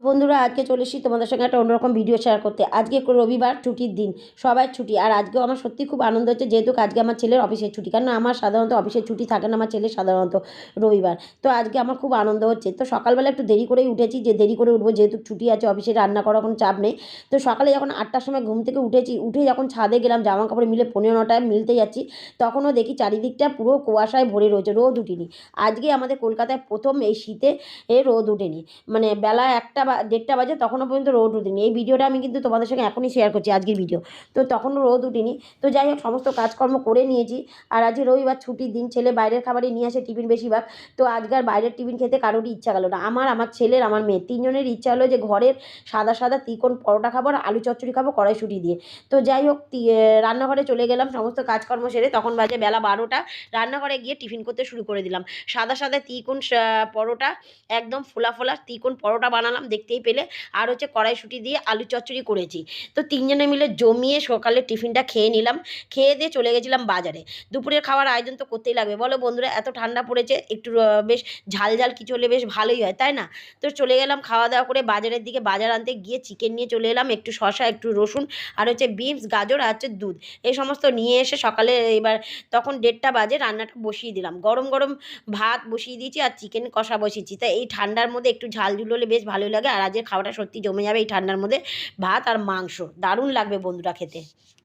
বন্ধুরা আজকে চলে এসেছি তোমাদের সঙ্গে একটা অন্যরকম ভিডিও শেয়ার করতে। আজকে রবিবার, ছুটির দিন, সবার ছুটি। আর আজকেও আমার সত্যি খুব আনন্দ হচ্ছে, যেহেতু আজকে আমার ছেলের অফিসের ছুটি। কারণ আমার সাধারণত অফিসের ছুটি থাকে না, আমার ছেলের সাধারণত রবিবার। তো আজকে আমার খুব আনন্দ হচ্ছে। তো সকালবেলা একটু দেরি করেই উঠেছি, যে দেরি করে উঠবো, যেহেতু ছুটি আছে, অফিসে রান্না করার কোনো চাপ নেই। তো সকালে যখন ৮টার সময় ঘুম থেকে উঠেছি, উঠে যখন ছাদে গেলাম, জামা কাপড় মিলে 9:45 মিলতে যাচ্ছি, তখনও দেখি চারিদিকটা পুরো কুয়াশায় ভরে রয়েছে, রোদ উঠেনি। আজকে আমাদের কলকাতায় প্রথম এই শীতে রোদ ওঠেনি। মানে বেলা ১টা বা ১:৩০ বাজে, তখনও পর্যন্ত রোদ ওঠেনি। এই ভিডিওটা আমি কিন্তু তোমাদের সঙ্গে এখনই শেয়ার করছি, আজকের ভিডিও। তো তখনও রোদ ওঠেনি। তো যাই হোক, সমস্ত কাজকর্ম করে নিয়েছি। আর আজকে রবিবার, ছুটির দিন, ছেলে বাইরের খাবারই নিয়ে আসে টিফিন বেশিরভাগ। তো আজকে আর বাইরের টিফিন খেতে কারোরই ইচ্ছা গেল না। আমার ছেলের, আমার মেয়ের, ৩ জনের ইচ্ছা হলো যে ঘরের সাদা সাদা ত্রিকোণ পরোটা খাবো আর আলু চচ্চড়ি খাবো কড়াইশুঁটি দিয়ে। তো যাই হোক, রান্নাঘরে চলে গেলাম সমস্ত কাজকর্ম সেরে। তখন বাজে বেলা ১২টা। রান্নাঘরে গিয়ে টিফিন করতে শুরু করে দিলাম। সাদা সাদা ত্রিকোণ পরোটা, একদম ফোলা ফোলা ত্রিকোণ পরোটা বানালাম, দেখতেই পেলে। আর হচ্ছে কড়াইশুঁটি দিয়ে আলু চচ্চড়ি করেছি। তো ৩ জনে মিলে জমিয়ে সকালে টিফিনটা খেয়ে নিলাম। খেয়ে দিয়ে চলে গেছিলাম বাজারে। দুপুরের খাওয়ার আয়োজন তো করতেই লাগবে, বলো বন্ধুরা? এত ঠান্ডা পড়েছে, একটু বেশ ঝাল ঝাল কিছু হলে বেশ ভালোই হয়, তাই না? তো চলে গেলাম খাওয়া দাওয়া করে বাজারের দিকে। বাজার আনতে গিয়ে চিকেন নিয়ে চলে এলাম, একটু শসা, একটু রসুন, আর হচ্ছে বিনস, গাজর, আর হচ্ছে দুধ। এই সমস্ত নিয়ে এসে সকালে এবার তখন ১:৩০ বাজে রান্নাটা বসিয়ে দিলাম। গরম গরম ভাত বসিয়ে দিয়েছি আর চিকেন কষা বসিয়েছি। তা এই ঠান্ডার মধ্যে একটু ঝাল ঝুল হলে বেশ ভালোই লাগে। আর আজকের খাওয়াটা সত্যি জমে যাবে এই ঠান্ডার মধ্যে। ভাত আর মাংস দারুণ লাগবে বন্ধুরা খেতে।